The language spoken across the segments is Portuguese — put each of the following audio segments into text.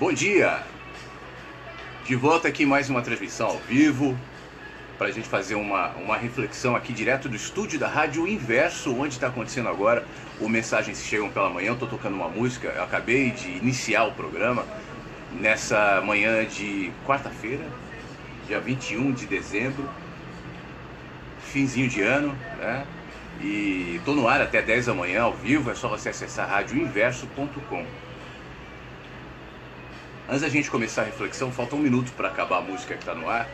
Bom dia! De volta aqui mais uma transmissão ao vivo para a gente fazer uma reflexão aqui direto do estúdio da Rádio Inverso, onde está acontecendo agora o Mensagens que Chegam pela Manhã. Eu estou tocando uma música, eu acabei de iniciar o programa nessa manhã de quarta-feira, dia 21 de dezembro, finzinho de ano, né? E estou no ar até 10 da manhã ao vivo, é só você acessar radioinverso.com. Antes da gente começar a reflexão, falta um minuto para acabar a música que está no ar.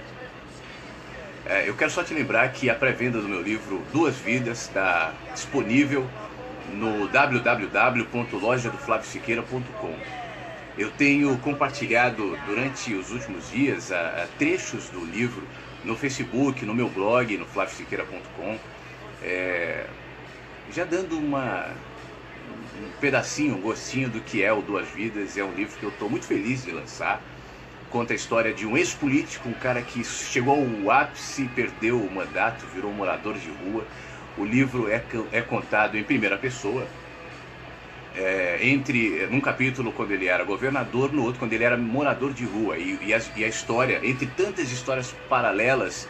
Eu quero só te lembrar que a pré-venda do meu livro Duas Vidas está disponível no www.lojadoflaviosiqueira.com. Eu tenho compartilhado durante os últimos dias trechos do livro no Facebook, no meu blog, no flaviosiqueira.com, já dando um pedacinho, um gostinho do que é o Duas Vidas. É um livro que eu estou muito feliz de lançar. Conta a história de um ex-político, um cara que chegou ao ápice, perdeu o mandato, virou um morador de rua. O livro é contado em primeira pessoa, num capítulo quando ele era governador, no outro quando ele era morador de rua. E a história, entre tantas histórias paralelas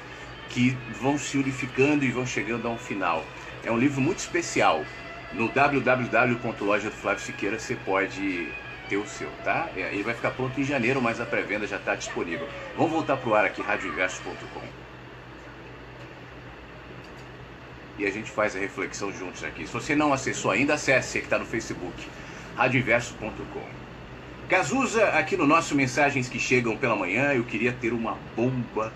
que vão se unificando e vão chegando a um final. É um livro muito especial. No www.lojadoflaviosiqueira você pode ter o seu, tá? Ele vai ficar pronto em janeiro, mas a pré-venda já está disponível. Vamos voltar pro ar aqui, radioinverso.com. E a gente faz a reflexão juntos aqui. Se você não acessou ainda, acesse, você que está no Facebook, radioinverso.com. Cazuza, aqui no nosso Mensagens que Chegam pela Manhã, eu queria ter uma bomba.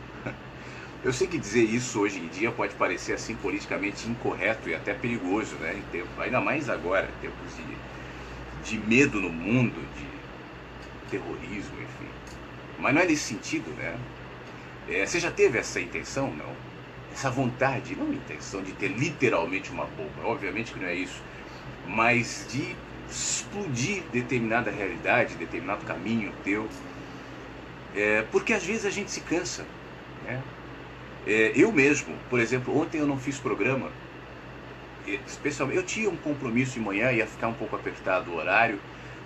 Eu sei que dizer isso hoje em dia pode parecer assim politicamente incorreto e até perigoso, né? Em tempo, ainda mais agora, em tempos de medo no mundo, de terrorismo, enfim. Mas não é nesse sentido, né? Você já teve essa intenção, não? Essa vontade, não intenção de ter literalmente uma bomba, obviamente que não é isso, mas de explodir determinada realidade, determinado caminho teu, porque às vezes a gente se cansa, né? Eu mesmo, por exemplo, ontem eu não fiz programa, especialmente, eu tinha um compromisso de manhã, ia ficar um pouco apertado o horário,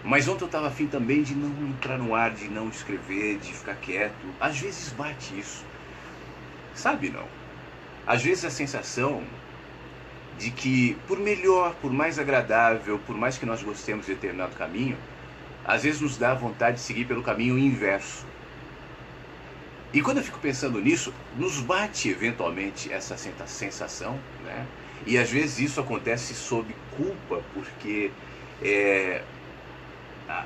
mas ontem eu estava afim também de não entrar no ar, de não escrever, de ficar quieto. Às vezes bate isso, sabe, não? Às vezes a sensação de que, por melhor, por mais agradável, por mais que nós gostemos de determinado caminho, às vezes nos dá vontade de seguir pelo caminho inverso. E quando eu fico pensando nisso, nos bate eventualmente essa sensação, né? E às vezes isso acontece sob culpa, porque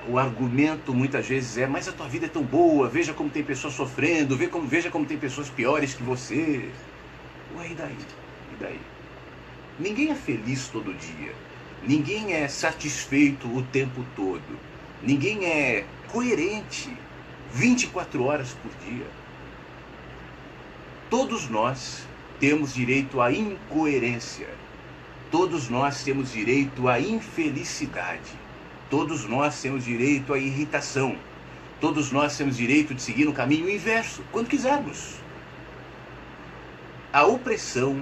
o argumento muitas vezes mas a tua vida é tão boa, veja como tem pessoas sofrendo, veja como tem pessoas piores que você. Ué, e daí? E daí? Ninguém é feliz todo dia, ninguém é satisfeito o tempo todo, ninguém é coerente 24 horas por dia. Todos nós temos direito à incoerência, todos nós temos direito à infelicidade, todos nós temos direito à irritação, todos nós temos direito de seguir no caminho inverso, quando quisermos. A opressão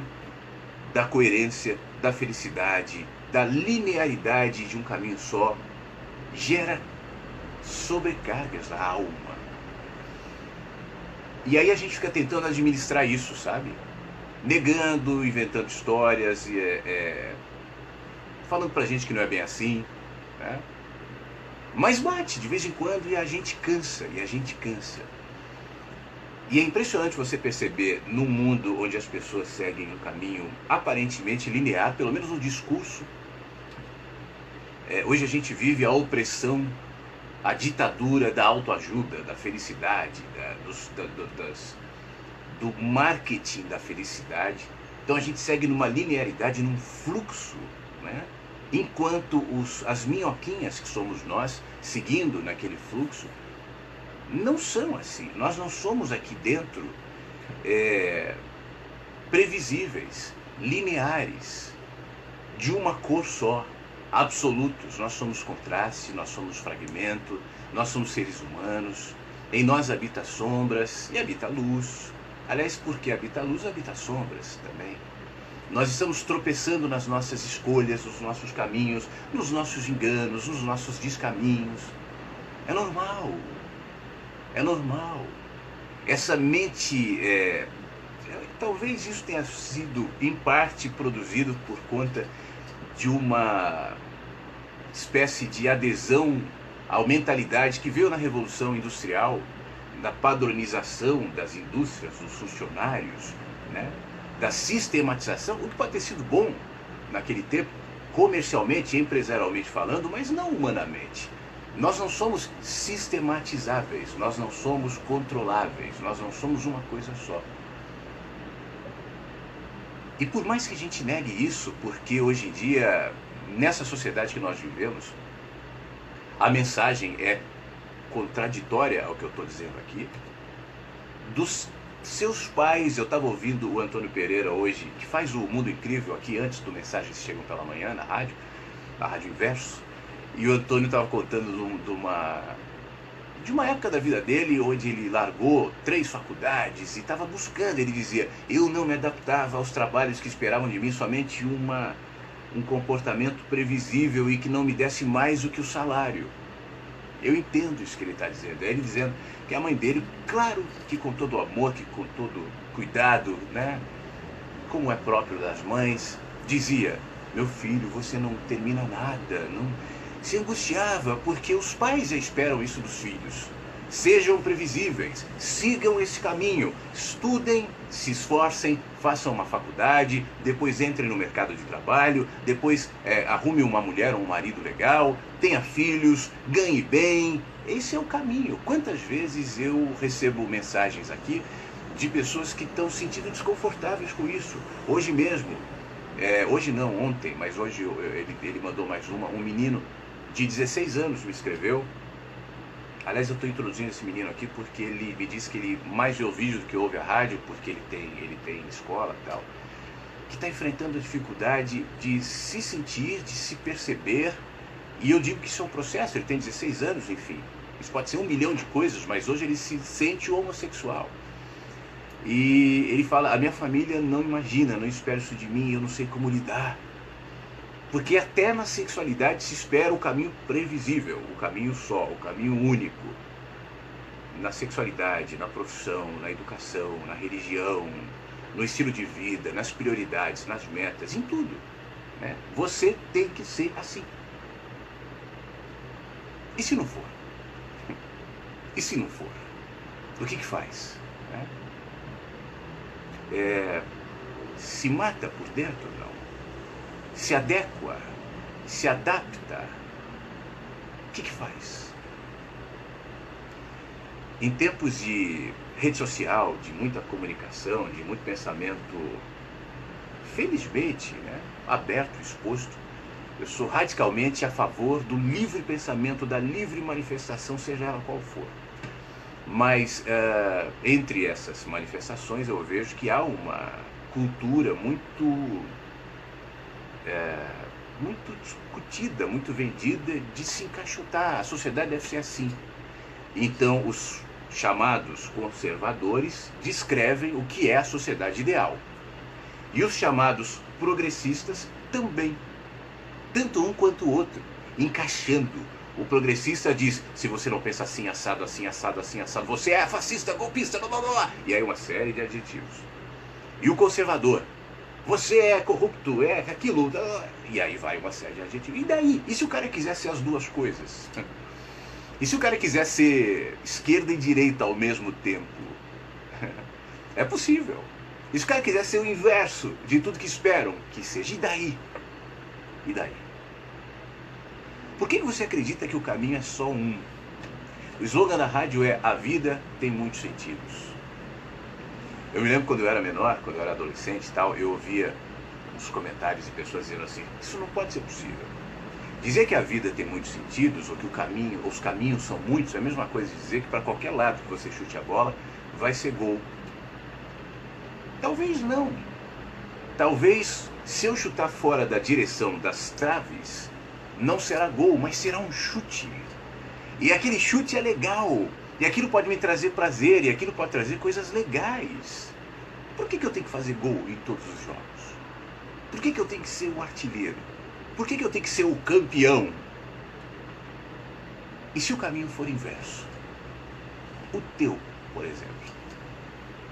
da coerência, da felicidade, da linearidade de um caminho só, gera sobrecargas na alma. E aí a gente fica tentando administrar isso, sabe? Negando, inventando histórias, falando pra gente que não é bem assim, né? Mas bate de vez em quando e a gente cansa, E é impressionante você perceber num mundo onde as pessoas seguem um caminho aparentemente linear, pelo menos no discurso. Hoje a gente vive a opressão, a ditadura da autoajuda, da felicidade, do marketing da felicidade. Então a gente segue numa linearidade, num fluxo, né? Enquanto as minhoquinhas que somos nós, seguindo naquele fluxo, não são assim. Nós não somos aqui dentro previsíveis, lineares, de uma cor só, absolutos. Nós somos contraste, nós somos fragmento, nós somos seres humanos. Em nós habita sombras e habita luz. Aliás, porque habita luz, habita sombras também. Nós estamos tropeçando nas nossas escolhas, nos nossos caminhos, nos nossos enganos, nos nossos descaminhos. É normal, É normal. Essa mente, talvez isso tenha sido em parte produzido por conta de uma espécie de adesão à mentalidade que veio na Revolução Industrial, da padronização das indústrias, dos funcionários, né? Da sistematização, o que pode ter sido bom naquele tempo, comercialmente, empresarialmente falando, mas não humanamente. Nós não somos sistematizáveis, nós não somos controláveis, nós não somos uma coisa só. E por mais que a gente negue isso, porque hoje em dia, nessa sociedade que nós vivemos, a mensagem é contraditória ao que eu estou dizendo aqui, dos seus pais. Eu estava ouvindo o Antônio Pereira hoje, que faz o Mundo Incrível aqui antes do Mensagens Chegam pela Manhã, na Rádio Inverso, e o Antônio estava contando de uma época da vida dele, onde ele largou 3 faculdades e estava buscando. Ele dizia: eu não me adaptava aos trabalhos que esperavam de mim somente um comportamento previsível e que não me desse mais do que o salário. Eu entendo isso que ele está dizendo. É ele dizendo que a mãe dele, claro que com todo amor, que com todo cuidado, né, como é próprio das mães, dizia: meu filho, você não termina nada, não. Se angustiava, porque os pais já esperam isso dos filhos. Sejam previsíveis, sigam esse caminho, estudem, se esforcem, façam uma faculdade, depois entrem no mercado de trabalho, depois arrume uma mulher ou um marido legal, tenha filhos, ganhe bem. Esse é o caminho. Quantas vezes eu recebo mensagens aqui de pessoas que estão se sentindo desconfortáveis com isso. Hoje mesmo, hoje não, ontem, mas hoje ele mandou mais um menino de 16 anos me escreveu. Aliás, eu estou introduzindo esse menino aqui porque ele me disse que ele mais vê o vídeo do que ouve a rádio, porque ele tem escola e tal, que está enfrentando a dificuldade de se sentir, de se perceber. E eu digo que isso é um processo. Ele tem 16 anos, enfim, isso pode ser 1 milhão de coisas, mas hoje ele se sente homossexual. E ele fala: a minha família não imagina, não espera isso de mim, eu não sei como lidar. Porque até na sexualidade se espera o caminho previsível, o caminho só, o caminho único. Na sexualidade, na profissão, na educação, na religião, no estilo de vida, nas prioridades, nas metas, em tudo, né? Você tem que ser assim. E se não for? E se não for? O que faz? Né? Se mata por dentro? Não. Se adequa, se adapta, o que faz? Em tempos de rede social, de muita comunicação, de muito pensamento, felizmente, né, aberto, exposto, eu sou radicalmente a favor do livre pensamento, da livre manifestação, seja ela qual for. Mas entre essas manifestações eu vejo que há uma cultura muito discutida, muito vendida, de se encaixotar. A sociedade deve ser assim. Então os chamados conservadores descrevem o que é a sociedade ideal. E os chamados progressistas também. Tanto um quanto o outro, encaixando. O progressista diz: se você não pensa assim, assado, assim, assado, assim, assado, você é fascista, golpista, blá blá blá. E aí uma série de adjetivos. E o conservador: você é corrupto, é aquilo. E aí vai uma série de adjetivos. E daí? E se o cara quiser ser as duas coisas? E se o cara quiser ser esquerda e direita ao mesmo tempo? É possível. E se o cara quiser ser o inverso de tudo que esperam que seja? E daí? E daí? Por que você acredita que o caminho é só um? O slogan da rádio é: a vida tem muitos sentidos. Eu me lembro quando eu era menor, quando eu era adolescente e tal, eu ouvia uns comentários de pessoas dizendo assim: isso não pode ser possível. Dizer que a vida tem muitos sentidos, ou que os caminhos são muitos, é a mesma coisa de dizer que para qualquer lado que você chute a bola, vai ser gol. Talvez não. Talvez, se eu chutar fora da direção das traves, não será gol, mas será um chute. E aquele chute é legal. E aquilo pode me trazer prazer, e aquilo pode trazer coisas legais. Por que eu tenho que fazer gol em todos os jogos? Por que eu tenho que ser o artilheiro? Por que eu tenho que ser o campeão? E se o caminho for inverso? o teu, por exemplo.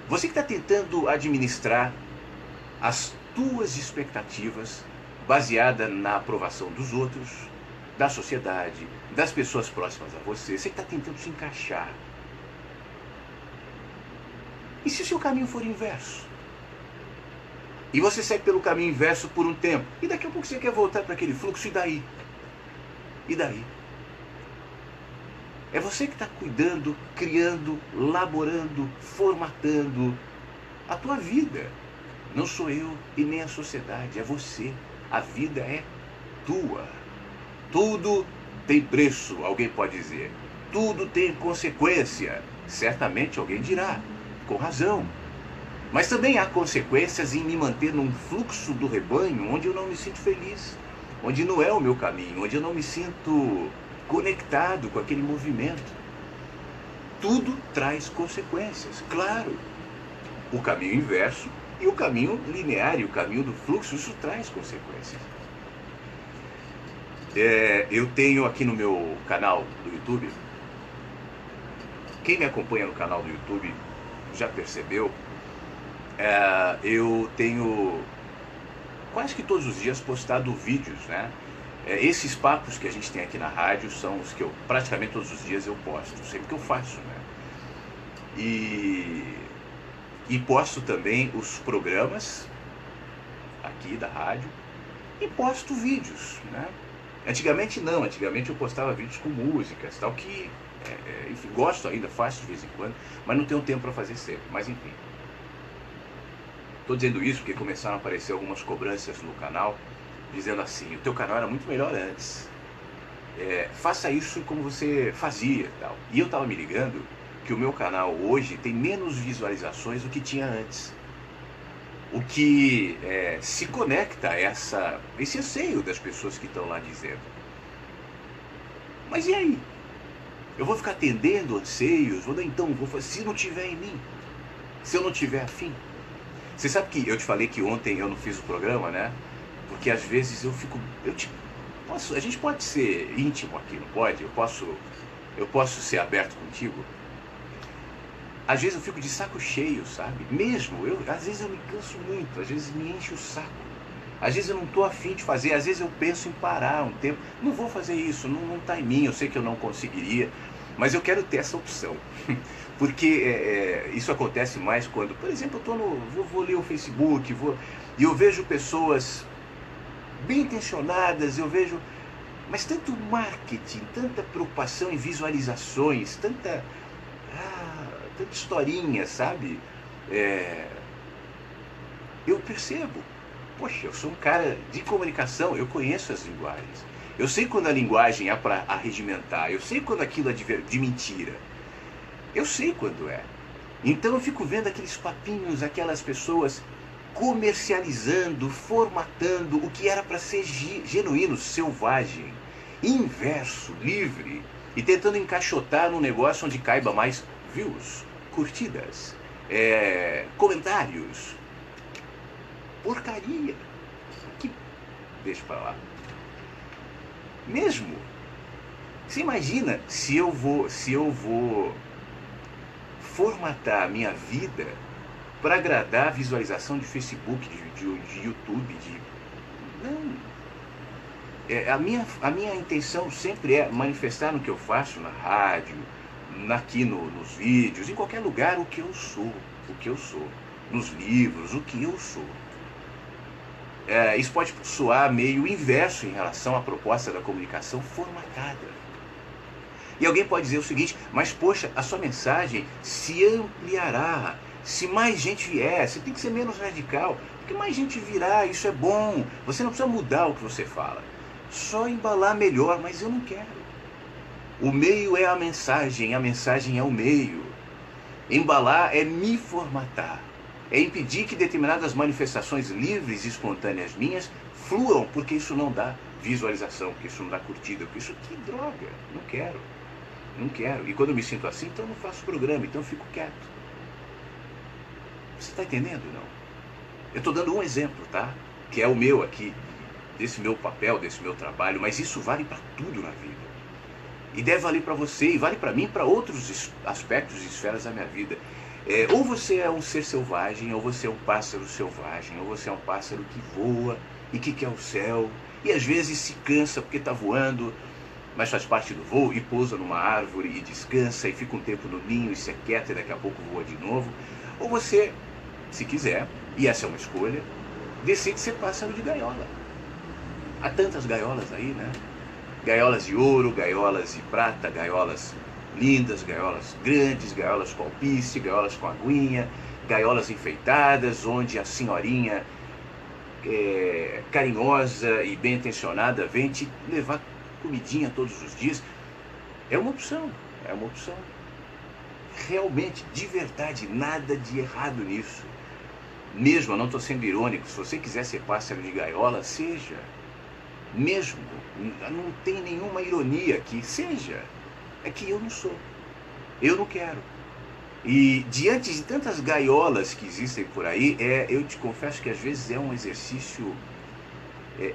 Você que está tentando administrar as tuas expectativas baseada na aprovação dos outros, da sociedade, das pessoas próximas a você. Você que está tentando se encaixar. E se o seu caminho for inverso? E você segue pelo caminho inverso por um tempo. E daqui a pouco você quer voltar para aquele fluxo, e daí? E daí? É você que está cuidando, criando, laborando, formatando a tua vida. Não sou eu e nem a sociedade, é você. A vida é tua. Tudo tem preço, alguém pode dizer. Tudo tem consequência. Certamente alguém dirá, com razão. Mas também há consequências em me manter num fluxo do rebanho onde eu não me sinto feliz, onde não é o meu caminho, onde eu não me sinto conectado com aquele movimento. Tudo traz consequências, claro. O caminho inverso e o caminho linear, e o caminho do fluxo, isso traz consequências. Eu tenho aqui no meu canal do YouTube, quem me acompanha no canal do YouTube já percebeu, eu tenho quase que todos os dias postado vídeos, né? Esses papos que a gente tem aqui na rádio são os que eu praticamente todos os dias eu posto, sempre que eu faço, né? E posto também os programas aqui da rádio e posto vídeos, né? Antigamente não, antigamente eu postava vídeos com músicas, tal, que, enfim, gosto ainda, faço de vez em quando, mas não tenho tempo para fazer sempre, mas enfim. Estou dizendo isso porque começaram a aparecer algumas cobranças no canal, dizendo assim, o teu canal era muito melhor antes, faça isso como você fazia, tal. E eu estava me ligando que o meu canal hoje tem menos visualizações do que tinha antes. O que se conecta a esse anseio das pessoas que estão lá dizendo. Mas e aí? Eu vou ficar atendendo anseios? Se não tiver em mim? Se eu não tiver afim? Você sabe que eu te falei que ontem eu não fiz o programa, né? Porque às vezes a gente pode ser íntimo aqui, não pode? Eu posso ser aberto contigo? Às vezes eu fico de saco cheio, sabe? Mesmo, às vezes eu me canso muito, às vezes me enche o saco. Às vezes eu não estou afim de fazer, às vezes eu penso em parar um tempo. Não vou fazer isso, não está em mim, eu sei que eu não conseguiria, mas eu quero ter essa opção. Porque isso acontece mais quando, por exemplo, eu vou ler o Facebook, e eu vejo pessoas bem intencionadas, mas tanto marketing, tanta preocupação em visualizações, tanta historinha, sabe? Eu percebo, poxa, eu sou um cara de comunicação, eu conheço as linguagens. Eu sei quando a linguagem é para arregimentar, eu sei quando aquilo é de mentira. Eu sei quando é. Então eu fico vendo aqueles papinhos, aquelas pessoas comercializando, formatando o que era para ser genuíno, selvagem, inverso, livre, e tentando encaixotar num negócio onde caiba mais views, curtidas, comentários. Porcaria. Deixa pra lá. Mesmo. Você imagina se eu vou formatar a minha vida para agradar a visualização de Facebook, de YouTube, Não. A minha intenção sempre é manifestar no que eu faço, na rádio, aqui nos vídeos, em qualquer lugar, o que eu sou, nos livros, o que eu sou. Isso pode soar meio inverso em relação à proposta da comunicação formatada. E alguém pode dizer o seguinte, mas poxa, a sua mensagem se ampliará, se mais gente vier, você tem que ser menos radical, porque mais gente virá, isso é bom, você não precisa mudar o que você fala, só embalar melhor, mas eu não quero. O meio é a mensagem é o meio. Embalar é me formatar, é impedir que determinadas manifestações livres e espontâneas minhas fluam, porque isso não dá visualização, porque isso não dá curtida, porque isso que droga, não quero. E quando eu me sinto assim, então eu não faço programa, então eu fico quieto. Você está entendendo, não? Eu estou dando um exemplo, tá? Que é o meu aqui, desse meu papel, desse meu trabalho, mas isso vale para tudo na vida. E deve valer para você, e vale para mim, para outros aspectos e esferas da minha vida. Ou você é um ser selvagem, ou você é um pássaro selvagem, ou você é um pássaro que voa e que quer o céu, e às vezes se cansa porque está voando, mas faz parte do voo, e pousa numa árvore e descansa, e fica um tempo no ninho e se aquieta, e daqui a pouco voa de novo. Ou você, se quiser, e essa é uma escolha, decide ser pássaro de gaiola. Há tantas gaiolas aí, né? Gaiolas de ouro, gaiolas de prata, gaiolas lindas, gaiolas grandes, gaiolas com alpiste, gaiolas com aguinha, gaiolas enfeitadas, onde a senhorinha carinhosa e bem intencionada vem te levar comidinha todos os dias. É uma opção, é uma opção. Realmente, de verdade, nada de errado nisso. Mesmo, eu não estou sendo irônico, se você quiser ser pássaro de gaiola, seja. Mesmo, não tem nenhuma ironia aqui, seja. É que eu não sou, eu não quero. E diante de tantas gaiolas que existem por aí, eu te confesso que às vezes é um exercício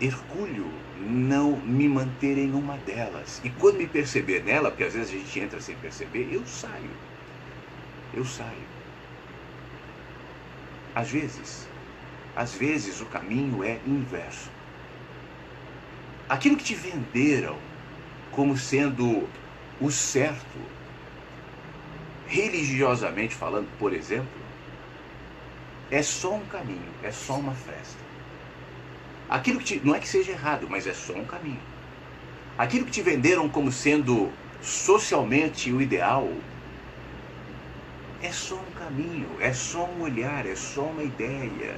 hercúleo não me manter em uma delas. E quando me perceber nela, porque às vezes a gente entra sem perceber, eu saio. Eu saio. Às vezes o caminho é inverso. Aquilo que te venderam como sendo o certo, religiosamente falando, por exemplo, é só um caminho, é só uma fresta. Aquilo que não é que seja errado, mas é só um caminho. Aquilo que te venderam como sendo socialmente o ideal, é só um caminho, é só um olhar, é só uma ideia,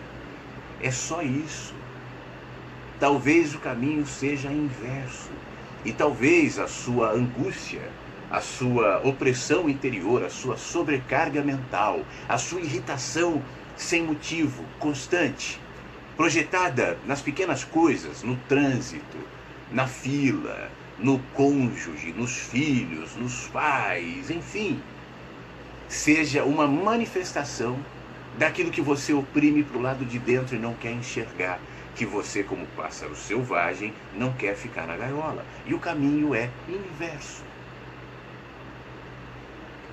é só isso. Talvez o caminho seja inverso, e talvez a sua angústia, a sua opressão interior, a sua sobrecarga mental, a sua irritação sem motivo, constante, projetada nas pequenas coisas, no trânsito, na fila, no cônjuge, nos filhos, nos pais, enfim, seja uma manifestação daquilo que você oprime para o lado de dentro e não quer enxergar, que você, como pássaro selvagem, não quer ficar na gaiola. E o caminho é inverso.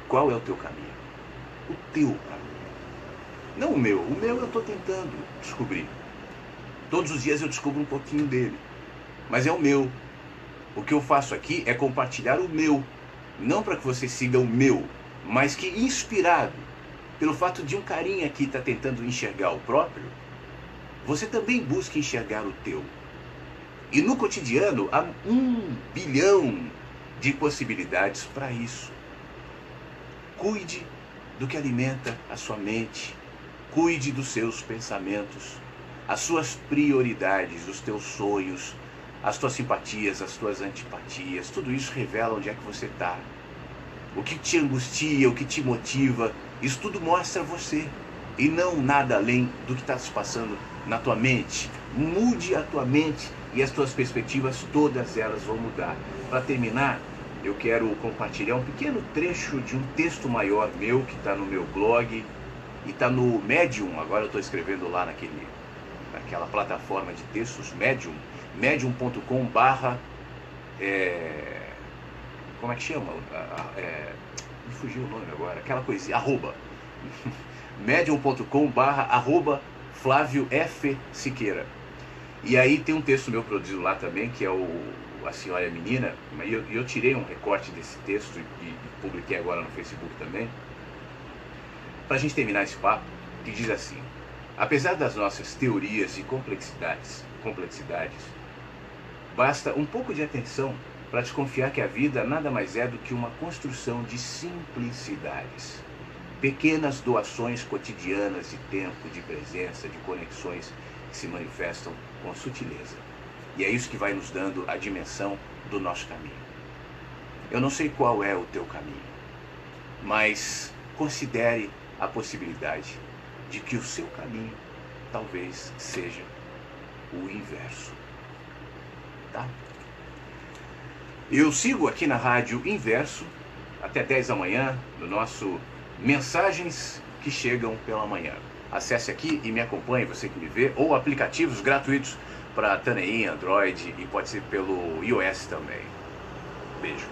Qual é o teu caminho? O teu caminho. Não o meu. O meu eu estou tentando descobrir. Todos os dias eu descubro um pouquinho dele. Mas é o meu. O que eu faço aqui é compartilhar o meu. Não para que você siga o meu, mas que, inspirado pelo fato de um carinha aqui estar tentando enxergar o próprio, você também busca enxergar o teu. E no cotidiano há 1 bilhão de possibilidades para isso. Cuide do que alimenta a sua mente. Cuide dos seus pensamentos, as suas prioridades, os teus sonhos, as tuas simpatias, as tuas antipatias. Tudo isso revela onde é que você está. O que te angustia, o que te motiva, isso tudo mostra você. E não nada além do que está se passando na tua mente. Mude a tua mente e as tuas perspectivas, todas elas vão mudar. Para terminar, eu quero compartilhar um pequeno trecho de um texto maior meu, que está no meu blog e está no Medium. Agora eu estou escrevendo lá naquela plataforma de textos, Medium, medium.com/, como é que chama? Me fugiu o nome agora, aquela coisinha, @ medium.com/, Flávio F. Siqueira. E aí tem um texto meu produzido lá também, que é A Senhora e a Menina, e eu tirei um recorte desse texto e publiquei agora no Facebook também, para a gente terminar esse papo, que diz assim: apesar das nossas teorias e complexidades, basta um pouco de atenção para desconfiar que a vida nada mais é do que uma construção de simplicidades. Pequenas doações cotidianas de tempo, de presença, de conexões que se manifestam com sutileza. E é isso que vai nos dando a dimensão do nosso caminho. Eu não sei qual é o teu caminho, mas considere a possibilidade de que o seu caminho talvez seja o inverso. Tá? Eu sigo aqui na Rádio Inverso até 10 da manhã, no nosso Mensagens que Chegam pela Manhã. Acesse aqui e me acompanhe, você que me vê, ou aplicativos gratuitos para TuneIn, Android, e pode ser pelo iOS também. Beijo.